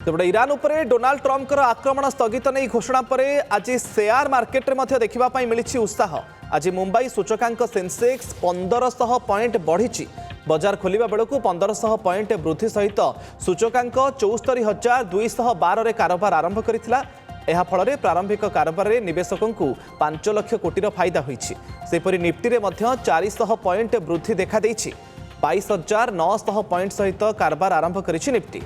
तेपटे Iran उपरे Donald Trump आक्रमण स्थगित नहीं घोषणा पर आज शेयर मार्केट में देखा मिली उत्साह। आज मुंबई सूचकांक सेंसेक्स 1500 पॉइंट बढ़ी। बजार खोलिबा बेलू 1500 पॉइंट वृद्धि सहित सूचकांक 74,212 रे कारोबार आरंभ करथिला। यह फल प्रारंभिक कारोबार में निवेशकों को 5 लाख कोटी फायदा होईछि। सेपरि निफ्टी रे मध्य 400 पॉइंट वृद्धि देखा देछि। 22,900 पॉइंट सहित कारोबार आरंभ करिछि निफ्टी।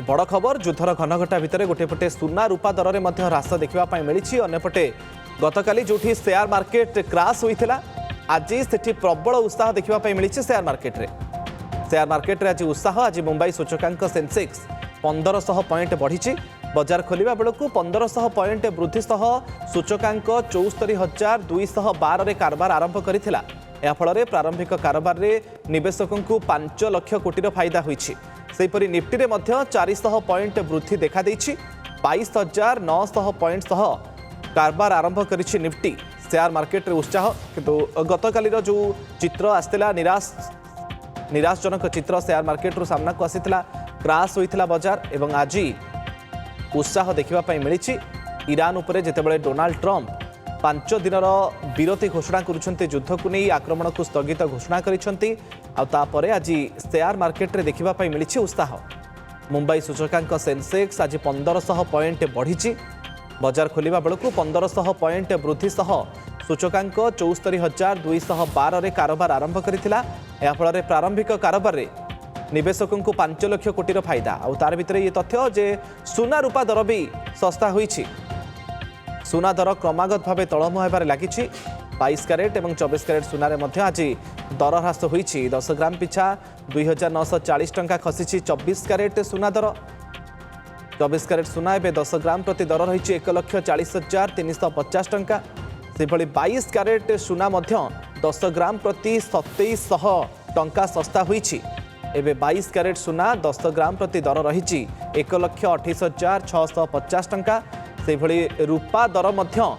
बड़ खबर युद्धर घनघटा भितर गोटेपटे सुना रूपा दर में ह्रास देखा मिली। अन्यपटे गतकाली जो शेयर मार्केट क्राश होता आज से प्रबल उत्साह देखा मिली। शेयर मार्केट रे आज उत्साह। आज मुंबई सूचकांक सेंसेक्स 1500 पॉइंट बढ़ी। बजार खोलिबा बेलू 1500 पॉइंट वृद्धि सह सूचकांक 74,212 रे कारोबार आरंभ करथिला। या फल प्रारंभिक कारोबार रे निवेशकों को 5 लाख कोटी फायदा होईछि। सेपरि निफ्टी रे मध्य 400 पॉइंट वृद्धि देखा देछि। 22,900 पॉइंट सह कारोबार आरंभ करिछि निफ्टी। शेयर मार्केट रे उत्साह किंतु गतकाली जो चित्र आस्तिला निराशजनक चित्र शेयर मार्केट रू सामना को आसीथिला। क्राश होइथिला बजार एवं आज उत्साह देखा मिली। ईरान उपरे जेतेबेले डोनाल्ड ट्रम्प 5 दिनर विरति घोषणा करुछन्ते, युद्ध को नहीं आक्रमण को स्थगित घोषणा करिछन्ती। आतापर आज शेयर मार्केट रे देखा मिली उत्साह। मुंबई सूचकांक सेंसेक्स आज 1500 पॉइंट बढ़ी। बजार खोलिबा बेलू 1500 पॉइंट वृद्धि सह सूचकांक 74,212 रे कारोबार आरंभ करथिला। या फल प्रारंभिक कारोबार रे निवेशकों को 5 लाख कोटी फायदा। और तार भितर ये तथ्य जे सुना रूपा दर भी सस्ता होईछि। सुना दर क्रमागत भाव तलमुहा होबार लगी। 22 क्यारेट और 24 क्यारेट सुनारे मध्य आज दर ह्रास होईछि। 10 ग्राम पिछा 2,940 टंका खसी 24 क्यारेट सुना दर। 24 क्यारेट सुना एवं 10 ग्राम प्रति दर रही 1,40,350 टंका। से भली 22 क्यारेट सुना मध्य 10 ग्राम प्रति 2700 टंका सस्ता होईछि। एबे 22 क्यारेट सुना 10 ग्राम प्रति दर रही 1,28,650 टंका। से भली रूपा दर मध्य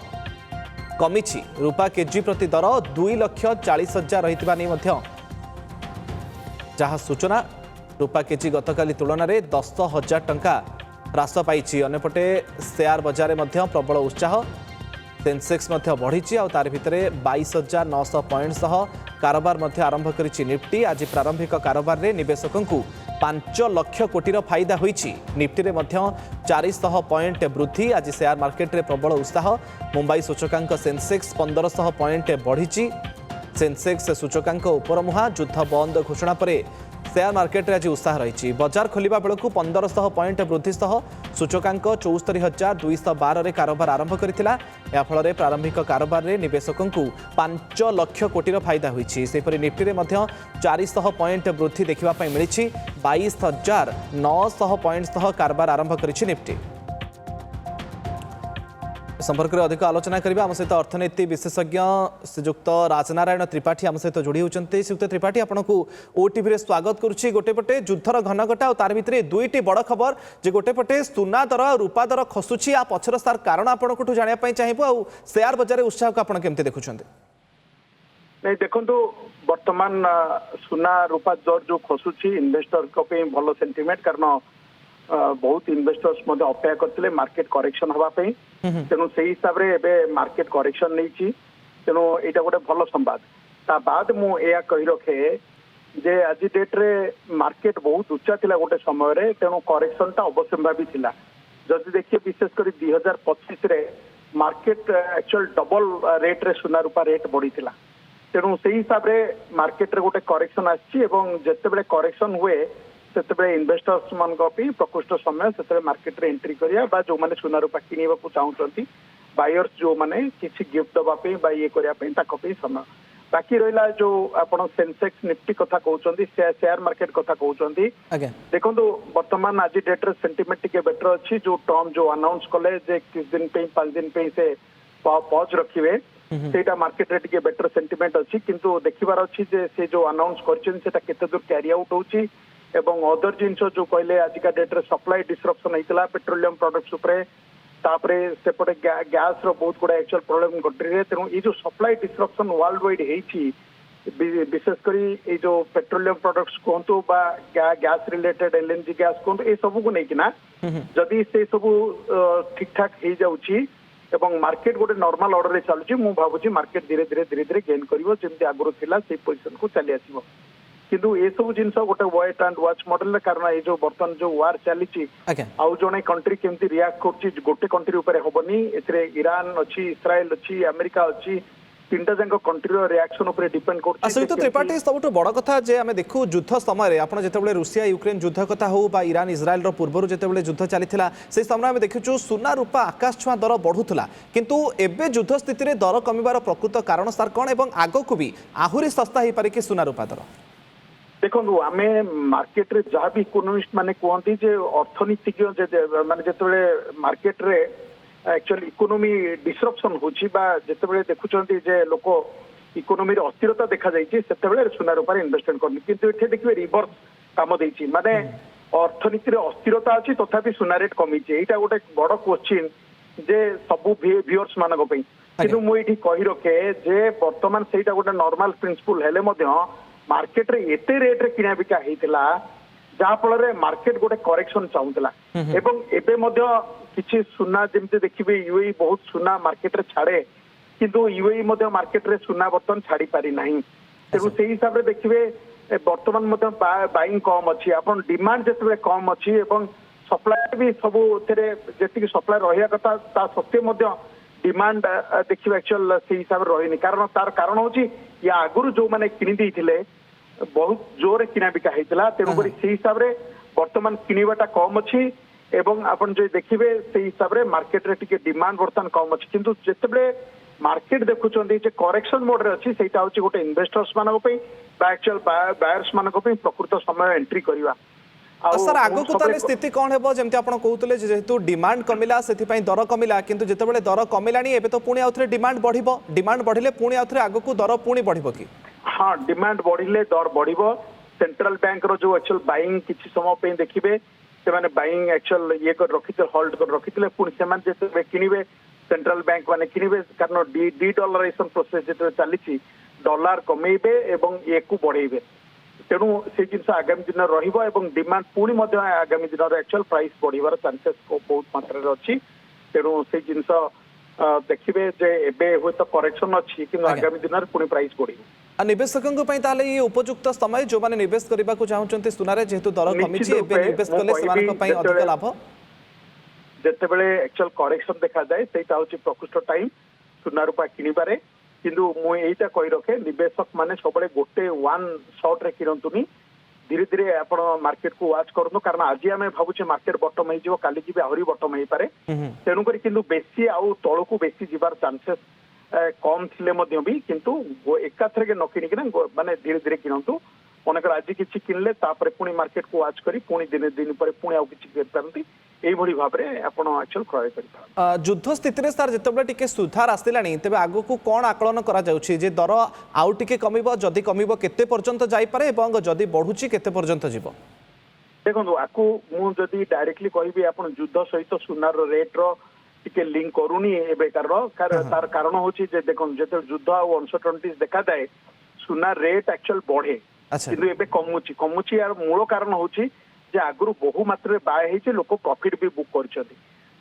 कमिछि। रूपा केजी प्रति दर 2,40,000 रहितबा नै मध्य जहाँ सूचना। रूपा केजी गतकाली तुलन में 10,000 टंका ह्रास पाई। अन्यपटे शेयर बजार में प्रबल उत्साह। सेंसेक्स बढ़ी और तार भितर 22,900 पॉइंट सह कारोबार आरंभ करिछि निफ्टी। आज प्रारंभिक कारोबार रे निवेशकों को 5 लाख कोटी फायदा होईछि। निफ्टी रे मध्य 400 पॉइंट वृद्धि। आज शेयर मार्केट रे प्रबल उत्साह। मुंबई सूचकांक सेंसेक्स 1500 पॉइंट बढ़ी। सेंसेक्स सूचकांक उपरमुहा। युद्ध बंद घोषणा पर शेयर मार्केट रे आज उत्साह रही। बजार खोलिबा बेलू 1500 पॉइंट वृद्धि सह सूचकांक 74,212 रे कारोबार आरंभ करथिला। या फल प्रारंभिक कारोबार रे निवेशकों को 5 लाख कोटी फायदा होईछि। सेपरि निफ्टी रे मध्य 400 पॉइंट वृद्धि देखा मिली। 22,900 पॉइंट सह कारोबार आरंभ करिछि निफ्टी। संपर्क में अधिक आलोचना करबा आम सहित अर्थनीति विशेषज्ञ श्रीयुक्त राजनारायण त्रिपाठी आम सहित जोड़ी होती। श्रीयुक्त त्रिपाठी आपको ओटीवी रे स्वागत करुच्ची। गोटेपटे युद्धर घनघटा और तार भितर दुईटी बड़ खबर जे गोटेपटे सुना दर रूपा दर खसुची आ पछर सार कारण आपको जानापी चाहिए आ शेयर बजार उत्साह को आप केमती देखुं? नहीं देखो बर्तमान सुना रूपा दर जो खसुची इन्वेस्टर भल सेंटिमेंट कारण बहुत इन्वेस्टर्स अपेक्षा करते मार्केट करेक्शन हाँपाई। तेणु से हिसाब से मार्केट करेक्शन नहीं। तेणु यहाँ गोटे भल संवाद। ता बाद मुझे कही रखे जे आज डेट रे मार्केट बहुत उच्चा थिला गोटे समय रे। तेणु करेक्शन टा अवश्यम्भावी थिला। जदि देखिए विशेषकर 2025 रे मार्केट एक्चुअल डबल रेट रे सुना रूपा रेट बढ़ी थिला। तेणु से हिसाब से मार्केट रे गोटे करेक्शन आछि। जितेबले करेक्शन हुए से इन्वेस्टर्स मान प्रकृष्ट समय से मार्केट रे एंट्री करिया जो माने सुना रूपा किनिबा को चाहउछंती बायर्स जो माने किछि गिफ्ट दबापे बा ये करिया पे ताकपे समय बाकी रहिला। जो आपण सेंसेक्स निफ्टी कथा कहउछंती शेयर मार्केट कथा कहउछंती देखंतु वर्तमान आज डेट रे सेंटिमेंट टिके बेटर अछि। जो टर्म जो अनाउंस कले जे किछ दिन पे 5 दिन पे से पॉज रखिवे सेटा मार्केट रे टिके बेटर सेंटिमेंट अछि। किंतु देखिबार अछि जे से जो अनाउंस करछन सेटा केते दूर कैरी आउट होछि एवं अदर जिनस जो कहले आजिका डेट रे सप्लाई डिस्ट्रप्शन होता पेट्रोलियम प्रोडक्ट्स उपरे तापरे सेपटे गैस रो बहुत गुड़ा एक्चुअल प्रॉब्लम कंट्री रे। तेणु ये जो सप्लाई डिस्ट्रप्शन वर्ल्ड वाइड होती विशेषकर ये जो पेट्रोलियम प्रोडक्ट्स कहतु गैस रिलेटेड एलएनजी गैस कहतु ये सब को लेकिना जदि से सब ठीक ठाक हो जाऊँगी एवं मार्केट गोटे नॉर्मल ऑर्डर रे चलुची मु भाबुची मार्केट धीरे धीरे धीरे धीरे गेन करिवो जेमति आगरो थिला से पोजीशन को चली आसीबो किंतु ए सब जिंस गोटे वेट एंड वॉच मॉडल कारण ये जो बर्तन जो वार चली आउ जने कंट्री केमती रिएक्ट करछि गोटे कंट्री ऊपर होबनी एथरे ईरान अछि इस्राएल अछि अमेरिका अछि तीनटा जंग कंट्री रिएक्शन ऊपर डिपेंड करछि असहित त्रिपाठी सबुठ बड़ कथा जे आमे देखु युद्ध समय आपण जेतेबेले रूसिया यूक्रेन युद्ध कथा हो बा ईरान इस्राएल रो पूर्वरु जेतेबेले युद्ध चलीथिला से समय आमे देखिछु सुना रूपा आकाश छुआ दर बढ़ुथला किंतु एबे युद्ध स्थिति रे दर कमिबार प्रकृत कारण सार कोन एवं आगो को भी आहुरी सस्ता ही पारे कि सुना रूपा दर देखो आमे मार्केट रे जहाँ भी इकोनोमिस्ट माने कहती जे अर्थनीतिज्ञ माने जेतेबेले मार्केट रे एक्चुअली इकोनोमी डिसरप्शन होची बा जेतेबेले देखुचंती जे लोक इकोनोमी रे अस्थिरता देखा जायछि सेतेबेले सुना रूपा इन्वेस्टमेंट करनी किंतु एठे देखिबे रिवर्स काम देछि माने अर्थनीति रे अस्थिरता अछि तथापि सुना रेट कमिछि एटा गोटे बड़ क्वेश्चन जे सबु व्यूअर्स मानको पई किंतु मु एठी कहि रखे जे वर्तमान सेटा गोटे नॉर्मल प्रिंसिपल हेले मध्य मार्केट रे एते रेट रे किना बिका हेतिला जहा फल रे मार्केट गोटे करेक्शन चाहुतला एवं एबे मध्य किछि सुना जेमते देखिबे यूएई बहुत सुना मार्केट रे छाड़े किंतु यूएई मध्य मार्केट रे सुना बर्तन छाड़ी पारि नाही तेरु सेही हिसाब रे देखिबे वर्तमान मध्य बाइंग कम अछि अपन डिमांड जेते कम अछि एवं सप्लाई भी सब तेरे जेतिक सप्लाई रहिया कथा ता सत्य मध्य डिमांड देखिबे एक्चुअल सेही हिसाब रे रहिनी कारण तार कारण होछि या आगुरु जो माने किनि दैथिले बहुत जोर किना बिका हेतिला तेरु करी सेही हिसाब रे वर्तमान किनिबाटा कम अछि एवं आपण जो देखिबे सेही हिसाब रे मार्केट रे टिके डिमांड वर्तमान कम अछि किंतु जेतेबे मार्केट देखुचंदी जे करेक्शन मोड रे अछि सेटा होछि गोटे इन्वेस्टर्स मानको पई बा एक्चुअल बायर्स मानको पई प्रकृत समय एंट्री करिवा सर आगो को ताले स्थिति कोन हेबो जेमति आपण कहउतले जेहेतु डिमांड कमिला सेति पई दर कमिला किंतु जेतेबेले दर कमिलानी एबे तो पुणी आउथरे डिमांड बढ़िबो डिमांड बढ़िले पुणी आउथरे आगो को दर पुणी बढ़िबो की हां डिमांड बढ़िले दर बढ़िबो सेंट्रल बैंक रो जो एक्चुअल बाइंग किछि समय पे देखिबे से माने बाइंग एक्चुअल ये कर रखिते होल्ड कर रखिते पुणी से माने जेते किनिबे सेंट्रल बैंक माने किनिबे कारण डी डॉलराइजेशन प्रोसेस जेते चलीछि डॉलर कमेइबे एवं एकु बढ़ेइबे तेणु से जिनस आगामी दिन रहिबो एवं डिमांड पुणी मध्य आगामी दिन एक्चुअल प्राइस बढ़िबार चांसेस बहुत मात्रा रे अछि तेणु से जिनस देखिबे जे एबे होय तो करेक्शन अछि किंतु आगामी दिन रे पुणी प्राइस बढ़िबो निवेशकों ताले ये उपयुक्त समय जो माने निवेश करबा को चाहउचंती सुनारे जेहेतु दर कमिछि एबे निवेश कले समान पई अधिक लाभ जेतेबेले एक्चुअल करेक्शन देखा जाए सेटा होछि प्रकृष्ट टाइम सुना रूपा किनिबारे किंतु मु एटा कहि रखे निवेशक माने सबले गोटे वन शॉट रे किरंतुनी धीरे धीरे आपण मार्केट को वाच करनो कारण आज आमे भाबुचे मार्केट बॉटम हे जिवो काली जिबे आहुरी बॉटम हे पारे तेनु करी किंतु बेसी आउ तळको बेसी जिबार चांसेस कम थिले मध्य भी किंतु एकाथरे के न किनिक माने धीरे धीरे किनंतु मनकर आज किछि किनले तापर पुणी मार्केट को वाच करी पुणी दिन दिन पर पुणी आउ किछि कर परंती एई भली भाबरे आपण एक्चुअल क्रय करि युद्ध स्थिति रे सर जेतबे टिके सुधार आसिलानी तबे आगु को कोन आकलन करा जाउछि जे दर आउ टिके कमिबो जदी कमिबो केते पर्यंत जाई पारे एवं जदी बढ़ुछि केते पर्यंत जिवो देखो आकु मु जदी डायरेक्टली कहिबी आपण युद्ध सहित सुनार रेट रो टिके लिंक करूनी एबे तार कारण होछि जे देखो जेते युद्ध आ अनसर्टेनिटीज देखा जाए सुना रेट एक्चुअल बढ़े किंतु एबे कमुछि यार मूल कारण होछि जे आगुरु बहु मात्रा बाय हेछि लोक प्रॉफिट भी बुक करछथि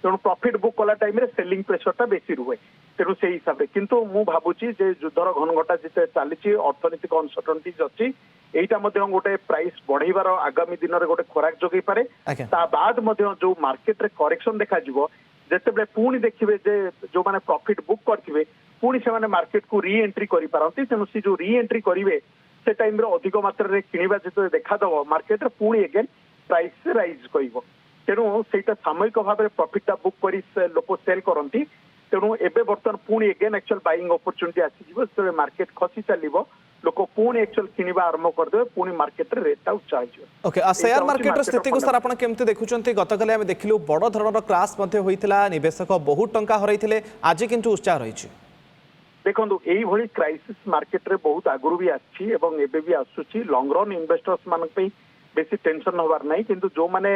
तेणु प्रॉफिट बुक कला टाइम रे सेलिंग प्रेशर बेसी रुहे तेणु से हिसाब से किंतु मु भाबुची जे युद्धर घनघटा जिते चली अर्थनीतिक अनसर्टेनिटीज अच्छी एटा मध्य गोटे प्राइस बढ़ेबार आगामी दिन में गोटे खोराक जोगई पारे ता बाद मध्य जो मार्केट रे करेक्शन देखा जिवो जेतेबे पुणी देखिबे जे जो माने प्रॉफिट बुक करथिबे पुणी से माने मार्केट को री एंट्री करि पारंती तेणु से जो री एंट्री करिवे से टाइम रे अधिक मात्रा रे किनिबा जेते देखा दबो मार्केट रे पुणी अगेन प्राइस राइज करिवो तेणु सेटा सामयिक भाव में प्रॉफिट बुक करी लोक सेल करती तेणु एबे बर्तमान पुणी एगेन एक्चुअल बाइंग अपॉर्चुनिटी आसीजिवो से मार्केट खसी चलिवो लोक पुणी एक्चुअल किनिबा आरंभ करदे पुणी मार्केट रे रेट उच्च आइजो ओके शेयर मार्केट स्थिति को सर आपण केमते देखुचंती गतकाले हम देखिलु बड़ धरणर क्रैश मध्ये होइतिला निवेशक बहुत टंका हरैथिले आज किंतु उत्साह रहिछि देखो यही क्राइसिस मार्केट रे बहुत आगुरु भी आछि एवं एबे भी आसुछि लॉन्ग रन इन्वेस्टर्स मान पे बेसी टेंशन हबार नहीं किंतु जो माने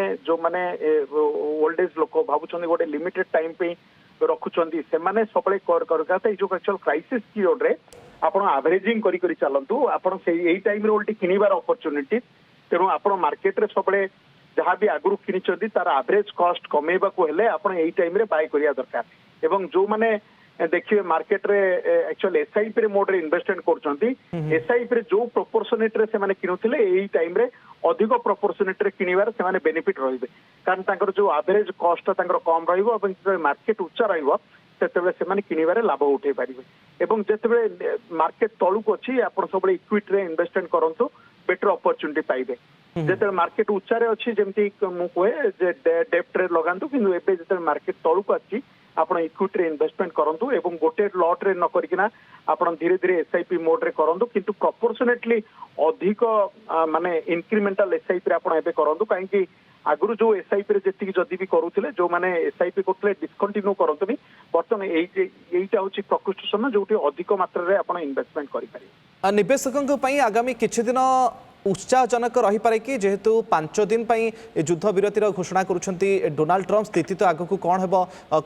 ओल्ड एज लोक भाबुछन गोटे लिमिटेड टाइम पे रखुचंती से माने सबले कर जो एक्चुअल क्राइसिस पीरियड रे ଆପଣ ଆଭରେଜିଂ କରି କରି ଚାଲନ୍ତୁ ଆପଣ ସେଇ ଏଇ ଟାଇମରେ ଓଲଟି କିଣିବାର ଅପରଚ୍ୟୁନିଟି ତେଣୁ ଆପଣ ମାର୍କେଟରେ ସବୁବେଳେ ଯାହା ବି ଆଗରୁ କିଣିଛନ୍ତି ତାର ଆଭରେଜ କଷ୍ଟ କମେଇବାକୁ ହେଲେ ଆପଣ ଏଇ ଟାଇମରେ ବାୟ କରିବା ଦରକାର ଏବଂ ଯୋଉମାନେ ଦେଖିବେ ମାର୍କେଟରେ ଆକ୍ଚୁଆଲି ଏସ୍ଆଇପି ରେ ମୋଡରେ ଇନଭେଷ୍ଟମେଣ୍ଟ କରୁଛନ୍ତି ଏସ୍ଆଇପି ରେ ଯୋଉ ପ୍ରପୋର୍ସନେଟରେ ସେମାନେ କିଣୁଥିଲେ ଏଇ ଟାଇମରେ ଅଧିକ ପ୍ରପୋର୍ସନେଟରେ କିଣିବାର ସେମାନେ ବେନିଫିଟ ରହିବେ କାରଣ ତାଙ୍କର ଯୋଉ ଆଭରେଜ କଷ୍ଟ ତାଙ୍କର କମ ରହିବ ଏବଂ ଯେତେବେଳେ ମାର୍କେଟ ଉଚ୍ଚା ରହିବ ସେତେବେଳେ ସେମାନେ କିଣିବାରେ ଲାଭ ଉଠେଇ ପାରିବେ ଏବଂ ଯେତେବେଳେ ମାର୍କେଟ ତଳକୁ ଅଛି ଆପଣ ସବୁବେଳେ ଇକ୍ୱିଟିରେ ଇନଭେଷ୍ଟମେଣ୍ଟ କରନ୍ତୁ ବେଟର ଅପରଚ୍ୟୁନିଟି ପାଇବେ ଯେତେବେଳେ ମାର୍କେଟ ଉଚ୍ଚାରେ ଅଛି ଯେମିତି ମୁଁ କୁହେ ଯେ ଡେପ୍ଟରେ ଲଗାନ୍ତୁ କିନ୍ତୁ ଏବେ ଯେତେବେଳେ ମାର୍କେଟ ତଳକୁ ଆସିଛି ଆପଣ ଇକ୍ୱିଟିରେ ଇନଭେଷ୍ଟମେଣ୍ଟ କରନ୍ତୁ ଏବଂ ଗୋଟେ ଲଟ୍ରେ ନ କରିକିନା ଆପଣ ଧୀରେ ଧୀରେ ଏସ୍ଆଇପି ମୋଡରେ କରନ୍ତୁ କିନ୍ତୁ ପ୍ରପୋର୍ସନେଟଲି ଅଧିକ ମାନେ ଇନକ୍ରିମେଣ୍ଟାଲ ଏସ୍ଆଇପି ରେ ଆପଣ ଏବେ କରନ୍ତୁ କାହିଁକି ଆଗରୁ ଯୋଉ ଏସ୍ଆଇପି ରେ ଯେତିକି ଯଦି ବି କରୁଥିଲେ ଯୋଉମାନେ ଏସ୍ଆଇପି କରୁଥିଲେ ଡିସକଣ୍ଟିନ୍ୟୁ କରନ୍ତୁନି ବର୍ତ୍ତମାନ ଏଇଟା ହଉଛି ପ୍ରକୃଷ୍ଟ ସମୟ ଯୋଉଠି ଅଧିକ ମାତ୍ରାରେ ଆପଣ ଇନଭେଷ୍ଟମେଣ୍ଟ କରିପାରିବେ ନିବେଶକଙ୍କ ପାଇଁ ଆଗାମୀ କିଛି ଦିନ उत्साहजनक रही पारे कि जेहेतु 5 दिन युद्ध विरतिर घोषणा करुछंती डोनाल्ड ट्रम्प स्थिति तो आगक कौन हेब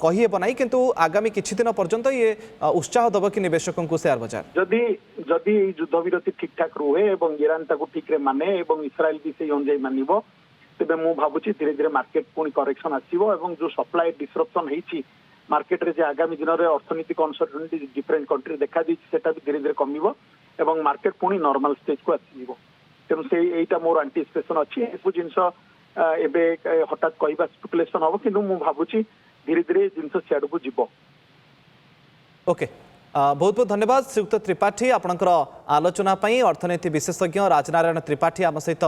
कहीहेब ना किंतु आगामी किछि दिन पर्यंत ये उत्साह दब कि निवेशकों को शेयर बजार जदि जदि युद्ध विरति ठीक ठाक रुहे और ईरान ताकू ठीक रे माने और इस्राएल भी से अनुଯାयी मानिबो तेबे मु भाबुची धीरे धीरे मार्केट पुणी करेक्शन आसीबो और जो सप्लाई डिसरप्शन हेची मार्केट रे जे आगामी दिन रे अर्थनीतिक अनसर्टेनिटी डिफरेंट कंट्री देखा दी सेटा भी धीरे धीरे कमिबो और मार्केट पुणी नॉर्मल स्टेज को आसीबो तेणु से यहीटा मोर आंटीसिपेशन अच्छी एसबू जिनस एबे हठात कहवा स्पेकुलेशन हम कि भावुची धीरे धीरे जिनस सियाड़ को जीव ओके बहुत बहुत धन्यवाद श्रीयुक्त त्रिपाठी आपणकर आलोचना अर्थनीति विशेषज्ञ राजनारायण त्रिपाठी आम सहित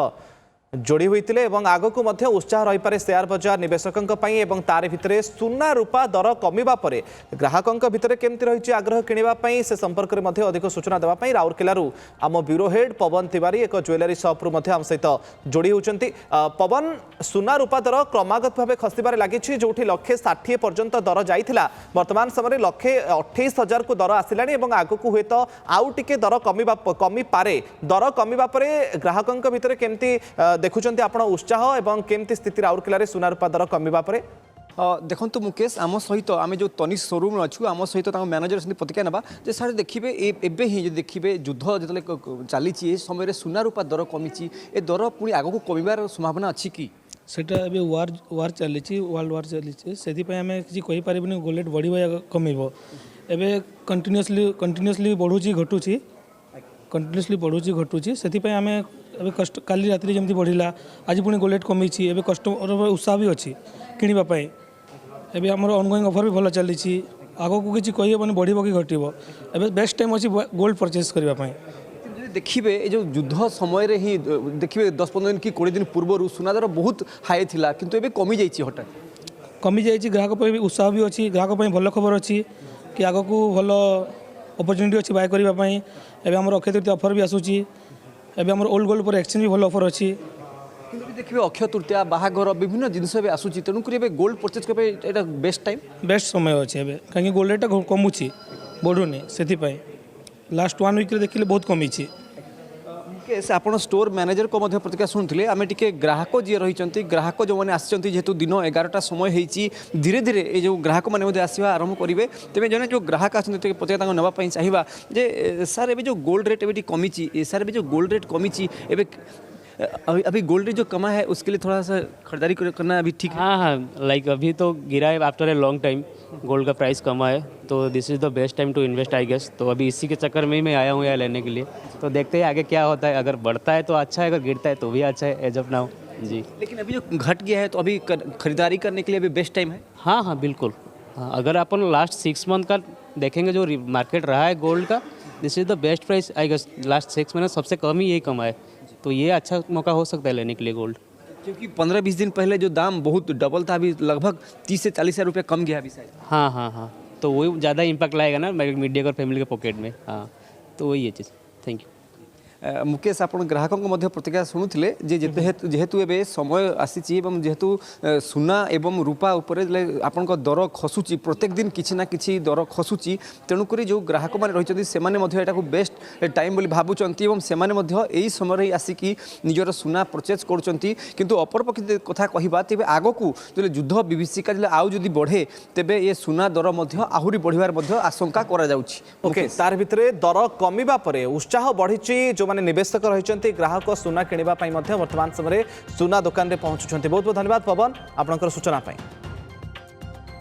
जोड़ी होते आगक उत्साह रही पारे शेयर बजार निवेशकों तार भितर सुना रूपा दर कमिबा परे ग्राहकों भितर केमती रही आग्रह किणापी से संपर्क में अधिक सूचना देवाई राउरकेलू आम ब्यूरो हेड पवन तिवारी एक ज्वेलरी शॉप्रु आम सहित जोड़ी होती पवन सुना रूपा दर क्रमागत भाव खसबार लगी जो 160 पर्यंत दर जाइथिला वर्तमान समय 128,000 को दर आसिलानी आगक हुए तो आउ टिके दर कमी पारे दर कमिबा परे ग्राहकों भितर केमती देखुंत आप उत्साह एवं केमती स्थिति राउरकेला रे सुना रूपा दर कमिबा परे देखो मुकेश आम सहित आम जो तनिष शोरूम अच्छु आम सहित मैनेजर प्रतिक्रिया ना जे सारे देखिए एवं ही देखिए युद्ध जो चली समय सुना रूपा दर कमी ए दर पुणी आगक कमिबार संभावना अच्छी कि सेटा अभी वार चली वर्ल्ड वार चली से आम किसी कहीपर गोल्ड रेट बढ़ या कमिब एवं कंटिन्यूअसली बढ़ुची घटुची कंटिन्यूअसली बढ़ुची घटुची से आम ए कष्ट काली राति जमी बढ़ला आज पुणी गोल्ड रेट कमी एवं कस्टमर उत्साह भी अच्छी किणापी एवं आम ऑनगोइंग ऑफर भी भल चली आग को किसी कहीबन बढ़ कि घटो एवं बेस्ट टाइम अच्छी गोल्ड परचेज करने देखिए जो युद्ध समय ही देखिए 10-15 दिन कि 20 दिन पूर्व सुना दर बहुत हाई थिला किंतु एबे कमी जाइए हठात कमी जाइए ग्राहक भी उत्साह भी अच्छी ग्राहक भल खबर अच्छी कि आग को भल अपरच्युनिटी अच्छी बाय करने एवं आम अक्षय तृतीया ऑफर भी आसूची एवं आम ओल्ड गोल्ड पर एक्सचेंज भी भल ऑफर अच्छी देखिए अक्षय तृतीया बाहाघर विभिन्न जिनस आसूची तेणुक गोल्ड परचेज करने बेस्ट टाइम बेस्ट समय अच्छे एवं कहीं गोल्ड रेट कमुची बढ़ुनी से लास्ट 1 वीक देखिए बहुत कमी आप स्टोर मैनेजर को प्रतिक्रिया शुणुते आम टे ग्राहक जी रही ग्राहक जो मैंने आसती जेहेतु दिन 11टा समय होती धीरे धीरे ये जो ग्राहक मैंने आसवा आरंभ करेंगे तेज जन जो ग्राहक आसते प्रतिक्रिया नापी चाहिए जे सार ए जो गोल्ड रेट एवं कमी सार जो गोल्ड रेट कमी अभी गोल्ड रेट जो कमा है उसके लिए थोड़ा सा खरीदारी करना अभी ठीक है हाँ लाइक अभी तो गिरा है after a long time gold का प्राइस कमा है तो this is the best time to invest I guess तो अभी इसी के चक्कर में ही मैं आया हूँ यहाँ लेने के लिए तो देखते हैं आगे क्या होता है अगर बढ़ता है तो अच्छा है अगर गिरता है तो भी अच्छा है एज ऑफ नाउ जी लेकिन अभी जो घट गया है तो अभी खरीदारी करने के लिए अभी बेस्ट टाइम है हाँ बिल्कुल हाँ अगर अपन लास्ट 6 मंथ का देखेंगे जो मार्केट रहा है गोल्ड का this is the best price I guess last 6 महीने सबसे कम ही यही कमा है तो ये अच्छा मौका हो सकता है लेने के लिए गोल्ड क्योंकि 15-20 दिन पहले जो दाम बहुत डबल था अभी लगभग 30 से 40 हज़ार रुपये कम गया अभी शायद हाँ तो वही ज़्यादा इम्पैक्ट लाएगा ना मीडिया और फैमिली के पॉकेट में हाँ तो वही है चीज़ थैंक यू मुकेश आप ग्राहकों प्रतिक्रिया शुणुले जेहेतु एवं समय आसी जेहेतु सुना एवं रूपा उपर आपण दर खसुची प्रत्येक दिन किसी ना कि दर खसुची तेणुक जो ग्राहक मैंने रही से बेस्ट टाइम बोली भावुंट से समय आसिकी निजर सुना परचेज करूँ अपरपक्ष कथा कहवा तेज आग को जो युद्ध विभीषिका आउ जदि बढ़े तेबे ये सुना दर आहरी बढ़िबार आशंका करा जाउछि। ओके तार भितरे दर कमिबा परे उत्साह बढ़ी जो माने निवेशक रही ग्राहक सुना किणवा वर्तमान समय सुना दुकान में पहुंचुंट। बहुत बहुत धन्यवाद पवन आपनकर सूचना पाई।